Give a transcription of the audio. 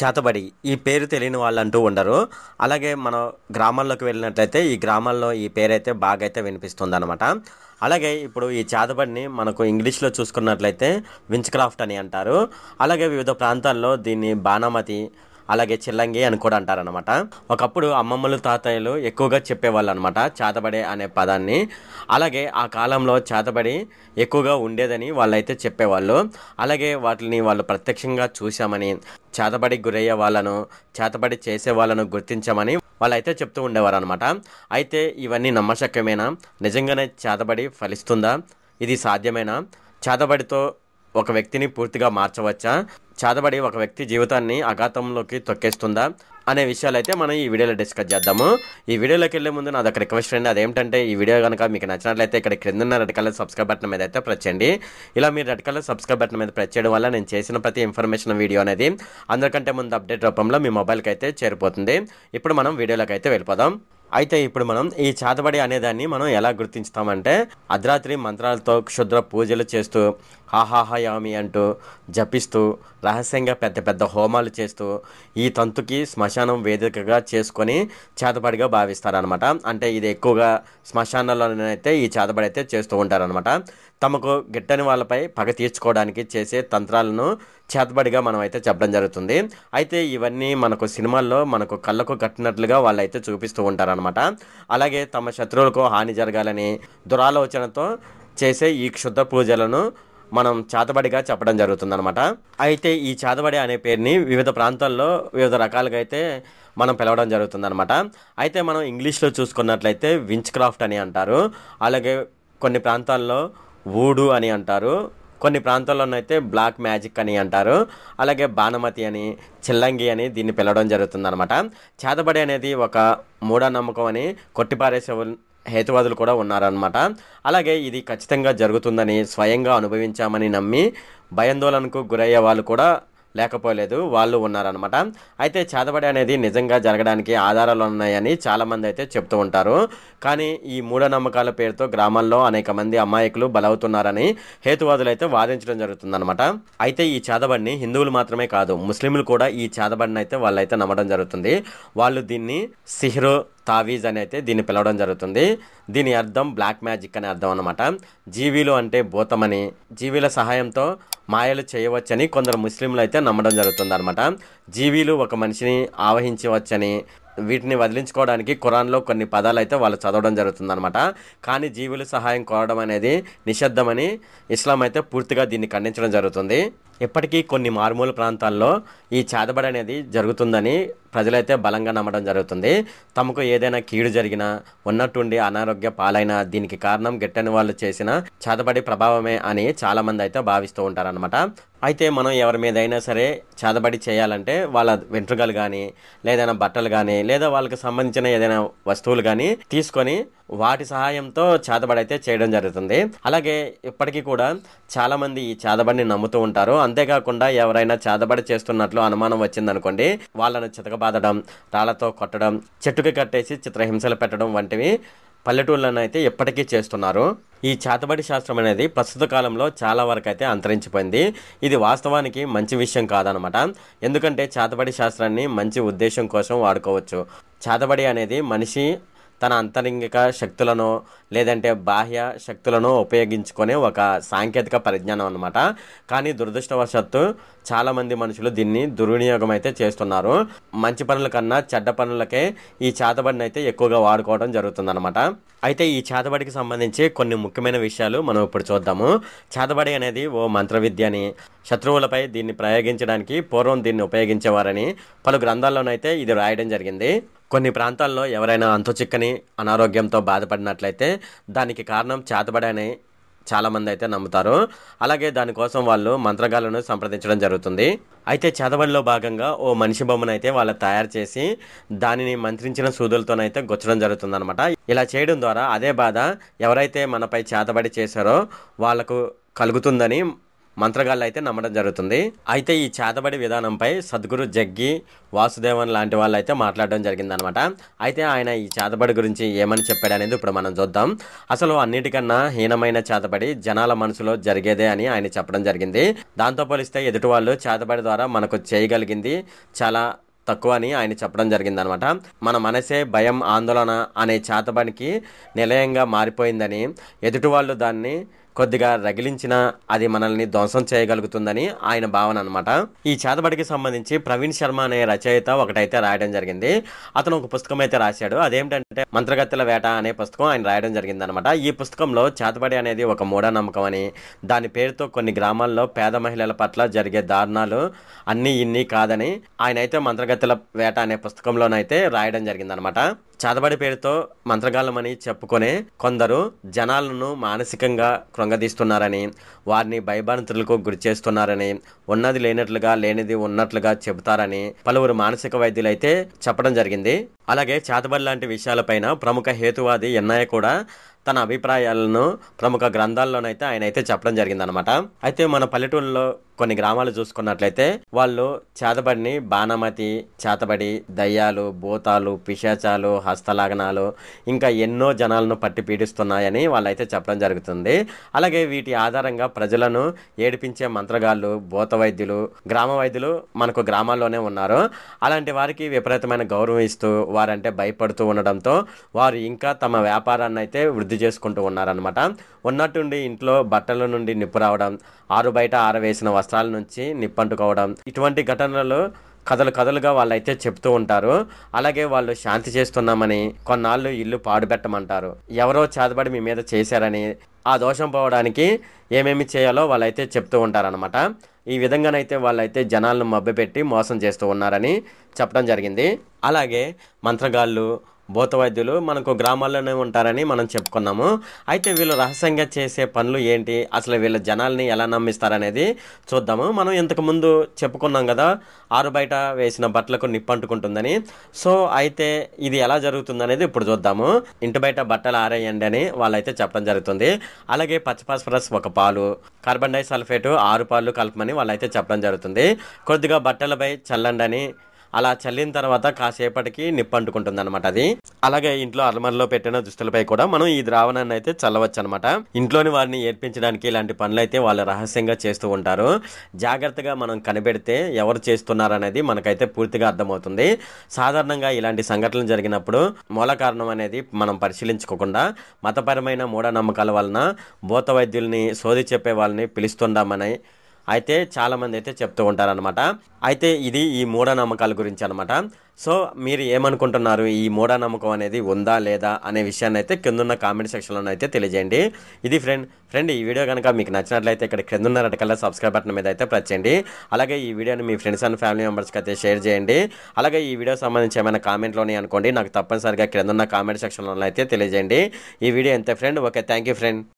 చేతబడి ఈ పేరు తెలియని వాళ్ళంటూ ఉండరు. అలాగే మనం గ్రామాల్లోకి వెళ్ళినట్లయితే ఈ గ్రామాల్లో ఈ పేరైతే బాగా అయితే వినిపిస్తుందనమాట. అలాగే ఇప్పుడు ఈ చేతబడిని మనకు ఇంగ్లీష్‌లో చూసుకున్నట్లయితే వించ్ క్రాఫ్ట్ అని అంటారు. అలాగే వివిధ ప్రాంతాల్లో దీన్ని బాణామతి, అలాగే చిల్లంగి అని కూడా అంటారనమాట. ఒకప్పుడు అమ్మమ్మలు, తాతయ్యలు ఎక్కువగా చెప్పేవాళ్ళనమాట చేతబడి అనే పదాన్ని. అలాగే ఆ కాలంలో చేతబడి ఎక్కువగా ఉండేదని వాళ్ళైతే చెప్పేవాళ్ళు. అలాగే వాటిని వాళ్ళు ప్రత్యక్షంగా చూశామని, చేతబడికి గురయ్యే వాళ్ళను, చేతబడి చేసే వాళ్ళను గుర్తించామని వాళ్ళైతే చెప్తూ ఉండేవారనమాట. అయితే ఇవన్నీ నమ్మశక్యమేనా? నిజంగానే చేతబడి ఫలిస్తుందా? ఇది సాధ్యమేనా? చేతబడితో ఒక వ్యక్తిని పూర్తిగా మార్చవచ్చా? చేతబడి ఒక వ్యక్తి జీవితాన్ని అఘాతంలోకి తొక్కేస్తుందా? అనే విషయాలైతే మనం ఈ వీడియోలో డిస్కస్ చేద్దాము. ఈ వీడియోలోకి వెళ్ళే ముందు నాదొక రిక్వెస్ట్ అండి. అదేంటంటే ఈ వీడియో కనుక మీకు నచ్చినట్లయితే ఇక్కడ క్రిందున్న రెడ్ కలర్ సబ్స్క్రైబ్ బటన్ మీద అయితే ప్రెస్ చేయండి. ఇలా మీరు రెడ్ కలర్ సబ్స్క్రైబ్ బటన్ మీద ప్రెస్ చేయడం వల్ల నేను చేసిన ప్రతి ఇన్ఫర్మేషన్ వీడియో అనేది అందరికంటే ముందు అప్డేట్ రూపంలో మీ మొబైల్కి అయితే చేరిపోతుంది. ఇప్పుడు మనం వీడియోలోకి అయితే వెళ్ళిపోదాం. అయితే ఇప్పుడు మనం ఈ చేతబడి అనేదాన్ని మనం ఎలా గుర్తించుతామంటే అర్ధరాత్రి మంత్రాలతో క్షుద్ర పూజలు చేస్తూ హాహాహయామి అంటూ జపిస్తూ రహస్యంగా పెద్ద పెద్ద హోమాలు చేస్తూ ఈ తంతుకి శ్మశానం వేదికగా చేసుకొని చేతబడిగా భావిస్తారనమాట. అంటే ఇది ఎక్కువగా శ్మశానాల్లోనైతే ఈ చేతబడి అయితే చేస్తూ ఉంటారనమాట. తమకు గిట్టని వాళ్ళపై పగ తీర్చుకోవడానికి చేసే తంత్రాలను చేతబడిగా మనం అయితే చెప్పడం జరుగుతుంది. అయితే ఇవన్నీ మనకు సినిమాల్లో మనకు కళ్ళకు కట్టినట్లుగా వాళ్ళైతే చూపిస్తూ ఉంటారనమాట. అలాగే తమ శత్రువులకు హాని జరగాలని దురాలోచనతో చేసే ఈ క్షుద్ర పూజలను మనం చేతబడిగా చెప్పడం జరుగుతుందనమాట. అయితే ఈ చేతబడి అనే పేరుని వివిధ ప్రాంతాల్లో వివిధ రకాలుగా అయితే మనం పిలవడం జరుగుతుందనమాట. అయితే మనం ఇంగ్లీష్లో చూసుకున్నట్లయితే వించ్ క్రాఫ్ట్ అని అంటారు. అలాగే కొన్ని ప్రాంతాల్లో వూడు అని అంటారు. కొన్ని ప్రాంతాల్లోనైతే బ్లాక్ మ్యాజిక్ అని అంటారు. అలాగే బాణమతి అని, చిల్లంగి అని దీన్ని పిలవడం జరుగుతుందనమాట. చేతబడి అనేది ఒక మూఢనమ్మకం అని కొట్టిపారేసే హేతువాదులు కూడా ఉన్నారనమాట. అలాగే ఇది ఖచ్చితంగా జరుగుతుందని స్వయంగా అనుభవించామని నమ్మి భయాందోళనకు గురయ్యే వాళ్ళు కూడా లేకపోలేదు, వాళ్ళు ఉన్నారనమాట. అయితే చేతబడి అనేది నిజంగా జరగడానికి ఆధారాలు ఉన్నాయని చాలామంది అయితే చెప్తూ ఉంటారు. కానీ ఈ మూఢనమ్మకాల పేరుతో గ్రామాల్లో అనేక మంది అమాయకులు బలవుతున్నారని హేతువాదులు అయితే వాదించడం జరుగుతుందనమాట. అయితే ఈ చేతబడిని హిందువులు మాత్రమే కాదు, ముస్లింలు కూడా ఈ చేతబడిని అయితే వాళ్ళైతే నమ్మడం జరుగుతుంది. వాళ్ళు దీన్ని సిహ్రు, తావీజ్ అని అయితే దీన్ని పిలవడం జరుగుతుంది. దీని అర్థం బ్లాక్ మ్యాజిక్ అనే అర్థం అనమాట. జీవీలు అంటే భూతమని, జీవీల సహాయంతో మాయలు చేయవచ్చని కొందరు ముస్లింలు అయితే నమ్మడం జరుగుతుంది అనమాట. జీవీలు ఒక మనిషిని ఆవహించవచ్చని, వీటిని వదిలించుకోవడానికి ఖురాన్లో కొన్ని పదాలు అయితే వాళ్ళు చదవడం జరుగుతుందనమాట. కానీ జీవుల సహాయం కోరడం అనేది నిషిద్ధమని ఇస్లాం అయితే పూర్తిగా దీన్ని ఖండించడం జరుగుతుంది. ఇప్పటికీ కొన్ని మారుమూల ప్రాంతాల్లో ఈ చేతబడి అనేది జరుగుతుందని ప్రజలైతే బలంగా నమ్మడం జరుగుతుంది. తమకు ఏదైనా కీడు జరిగినా, ఉన్నట్టుండి అనారోగ్య పాలైనా దీనికి కారణం గిట్టని వాళ్ళు చేసిన చేతబడి ప్రభావమే అని చాలామంది అయితే భావిస్తూ ఉంటారనమాట. అయితే మనం ఎవరి మీదైనా సరే చేతబడి చేయాలంటే వాళ్ళ వెంట్రుకలు కానీ, లేదైనా బట్టలు కానీ, లేదా వాళ్ళకి సంబంధించిన ఏదైనా వస్తువులు కానీ తీసుకొని వాటి సహాయంతో చేతబడి అయితే చేయడం జరుగుతుంది. అలాగే ఇప్పటికీ కూడా చాలామంది ఈ చేతబడిని నమ్ముతూ ఉంటారు. అంతేకాకుండా ఎవరైనా చేతబడి చేస్తున్నట్లు అనుమానం వచ్చిందనుకోండి, వాళ్ళను చితకబాదడం, రాళ్లతో కొట్టడం, చెట్టుకి కట్టేసి చిత్రహింసలు పెట్టడం వంటివి పల్లెటూళ్ళను అయితే ఎప్పటికీ చేస్తున్నారు. ఈ చేతబడి శాస్త్రం అనేది ప్రస్తుత కాలంలో చాలా వరకు అయితే అంతరించిపోయింది. ఇది వాస్తవానికి మంచి విషయం కాదనమాట. ఎందుకంటే చేతబడి శాస్త్రాన్ని మంచి ఉద్దేశం కోసం వాడుకోవచ్చు. చేతబడి అనేది మనిషి తన అంతరంగిక శక్తులను లేదంటే బాహ్య శక్తులను ఉపయోగించుకునే ఒక సాంకేతిక పరిజ్ఞానం అనమాట. కానీ దురదృష్టవశాత్తు చాలామంది మనుషులు దీన్ని దుర్వినియోగం అయితే చేస్తున్నారు. మంచి పనుల కన్నా చెడ్డ పనులకే ఈ చేతబడిని అయితే ఎక్కువగా వాడుకోవడం జరుగుతుందన్నమాట. అయితే ఈ చేతబడికి సంబంధించి కొన్ని ముఖ్యమైన విషయాలు మనం ఇప్పుడు చూద్దాము. చేతబడి అనేది ఓ మంత్ర విద్య అని, శత్రువులపై దీన్ని ప్రయోగించడానికి పూర్వం దీన్ని ఉపయోగించేవారని పలు గ్రంథాల్లోనైతే ఇది రాయడం జరిగింది. కొన్ని ప్రాంతాల్లో ఎవరైనా అంతుచిక్కని అనారోగ్యంతో బాధపడినట్లయితే దానికి కారణం చేతబడి అని చాలామంది అయితే నమ్ముతారు. అలాగే దానికోసం వాళ్ళు మంత్రగాళ్ళను సంప్రదించడం జరుగుతుంది. అయితే చేతబడిలో భాగంగా ఓ మనిషి బొమ్మనైతే వాళ్ళు తయారు చేసి దానిని మంత్రించిన సూదులతోనైతే గుచ్చడం జరుగుతుంది అనమాట. ఇలా చేయడం ద్వారా అదే బాధ ఎవరైతే మనపై చేతబడి చేశారో వాళ్లకు కలుగుతుందని మంత్రగాళ్ళు అయితే నమ్మడం జరుగుతుంది. అయితే ఈ చేతబడి విధానంపై సద్గురు జగ్గి వాసుదేవన్ లాంటి వాళ్ళు అయితే మాట్లాడడం జరిగిందనమాట. అయితే ఆయన ఈ చేతబడి గురించి ఏమని చెప్పాడు అనేది ఇప్పుడు మనం చూద్దాం. అసలు అన్నిటికన్నా హీనమైన చేతబడి జనాల మనసులో జరిగేదే అని ఆయన చెప్పడం జరిగింది. దాంతో పోలిస్తే ఎదుటి వాళ్ళు చేతబడి ద్వారా మనకు చేయగలిగింది చాలా తక్కువ అని ఆయన చెప్పడం జరిగిందనమాట. మన మనసే భయం, ఆందోళన అనే చేతబడికి నిలయంగా మారిపోయిందని, ఎదుటి వాళ్ళు దాన్ని కొద్దిగా రగిలించిన అది మనల్ని ధ్వంసం చేయగలుగుతుందని ఆయన భావన అనమాట. ఈ చేతబడికి సంబంధించి ప్రవీణ్ శర్మ అనే రచయిత ఒకటైతే రాయడం జరిగింది. అతను ఒక పుస్తకం అయితే రాశాడు. అదేమిటంటే మంత్రగత్తెల వేట అనే పుస్తకం ఆయన రాయడం జరిగింది అనమాట. ఈ పుస్తకంలో చేతబడి అనేది ఒక మూఢనమ్మకం అని, దాని పేరుతో కొన్ని గ్రామాల్లో పేద మహిళల పట్ల జరిగే దారుణాలు అన్నీ ఇన్ని కాదని ఆయన అయితే మంత్రగత్తెల వేట అనే పుస్తకంలోనైతే రాయడం జరిగిందనమాట. చేతబడి పేరుతో మంత్రగాళ్ళమని చెప్పుకునే కొందరు జనాలను మానసికంగా కృంగదీస్తున్నారని, వారిని భయభ్రాంతులకు గురి చేస్తున్నారని, ఉన్నది లేనట్లుగా లేనిది ఉన్నట్లుగా చెబుతారని పలువురు మానసిక వైద్యులైతే చెప్పడం జరిగింది. అలాగే చేతబడి లాంటి విషయాలపైన ప్రముఖ హేతువాది ఎన్నయ్య కూడా తన అభిప్రాయాలను ప్రముఖ గ్రంథాల్లోనైతే ఆయన అయితే చెప్పడం జరిగిందనమాట. అయితే మన పల్లెటూళ్ళలో కొన్ని గ్రామాలు చూసుకున్నట్లయితే వాళ్ళు చేతబడిని బాణమతి, చేతబడి, దయ్యాలు, భూతాలు, పిశాచాలు, హస్తలాగనాలు ఇంకా ఎన్నో జనాలను పట్టి పీడిస్తున్నాయని వాళ్ళైతే చెప్పడం జరుగుతుంది. అలాగే వీటి ఆధారంగా ప్రజలను ఏడిపించే మంత్రగాళ్ళు, భూత వైద్యులు, గ్రామ వైద్యులు మనకు గ్రామాల్లోనే ఉన్నారు. అలాంటి వారికి విపరీతమైన గౌరవం ఇస్తూ వారంటే భయపడుతూ ఉండడంతో వారు ఇంకా తమ వ్యాపారాన్ని అయితే వృద్ధి చేసుకుంటూ ఉన్నారనమాట. ఉన్నట్టుండి ఇంట్లో బట్టల నుండి నిప్పు రావడం, ఆరు బయట ఆరవేసిన వస్త్రాల నుంచి నిప్పంటుకోవడం, ఇటువంటి ఘటనలు కథలుగా వాళ్ళైతే చెప్తూ ఉంటారు. అలాగే వాళ్ళు శాంతి చేస్తున్నామని, కొన్నాళ్ళు ఇల్లు పాడుపెట్టమంటారు, ఎవరో చేతబడి మీ మీద చేశారని, ఆ దోషం పోవడానికి ఏమేమి చేయాలో వాళ్ళైతే చెప్తూ ఉంటారనమాట. ఈ విధంగానైతే వాళ్ళైతే జనాలను మభ్యపెట్టి మోసం చేస్తూ ఉన్నారని చెప్పడం జరిగింది. అలాగే మంత్రగాళ్ళు, భూత వైద్యులు మనకు గ్రామాల్లోనే ఉంటారని మనం చెప్పుకున్నాము. అయితే వీళ్ళు రహస్యంగా చేసే పనులు ఏంటి, అసలు వీళ్ళ జనాల్ని ఎలా నమ్మిస్తారనేది చూద్దాము. మనం ఇంతకు ముందు చెప్పుకున్నాం కదా, ఆరు బయట వేసిన బట్టలకు నిప్పంటుకుంటుందని. సో అయితే ఇది ఎలా జరుగుతుంది అనేది ఇప్పుడు చూద్దాము. ఇంటి బయట బట్టలు ఆరేయండి అని వాళ్ళైతే చెప్పడం జరుగుతుంది. అలాగే పచ్చపాస్పరస్ 1 పాలు, కార్బన్ డైసల్ఫేట్ 6 పాలు కలపమని వాళ్ళైతే చెప్పడం జరుగుతుంది. కొద్దిగా బట్టలపై చల్లండి అని, అలా చల్లిన తర్వాత కాసేపటికి నిప్పంటుకుంటుంది అనమాట అది. అలాగే ఇంట్లో అల్మర్లో పెట్టిన దుస్తులపై కూడా మనం ఈ ద్రావణాన్ని అయితే చల్లవచ్చు అనమాట. ఇంట్లోని వారిని ఏర్పించడానికి ఇలాంటి పనులు అయితే వాళ్ళు రహస్యంగా చేస్తూ ఉంటారు. జాగ్రత్తగా మనం కనిపెడితే ఎవరు చేస్తున్నారనేది మనకైతే పూర్తిగా అర్థమవుతుంది. సాధారణంగా ఇలాంటి సంఘటనలు జరిగినప్పుడు మూల కారణం అనేది మనం పరిశీలించుకోకుండా మతపరమైన మూఢనమ్మకాల వలన భూత వైద్యుల్ని, సోది చెప్పే వాళ్ళని పిలుస్తుండామని అయితే చాలామంది అయితే చెప్తూ ఉంటారనమాట. అయితే ఇది ఈ మూఢనమ్మకాల గురించి అనమాట. సో మీరు ఏమనుకుంటున్నారు, ఈ మూఢనమ్మకం అనేది ఉందా లేదా అనే విషయాన్ని అయితే కిందున్న కామెంట్ సెక్షన్లో అయితే తెలియజేయండి. ఇది ఫ్రెండ్ ఈ వీడియో కనుక మీకు నచ్చినట్లయితే ఇక్కడ కిందున్న రెడ్ కలర్ సబ్స్క్రైబ్ బటన్ మీద అయితే ప్రెస్ చేయండి. అలాగే ఈ వీడియోని మీ ఫ్రెండ్స్ అండ్ ఫ్యామిలీ మెంబర్స్కి అయితే షేర్ చేయండి. అలాగే ఈ వీడియో సంబంధించి ఏమైనా కామెంట్లోని అనుకోండి, నాకు తప్పనిసరిగా కిందున్న కామెంట్ సెక్షన్లో అయితే తెలియజేయండి. ఈ వీడియో ఎంత friend. Okay, thank you friend.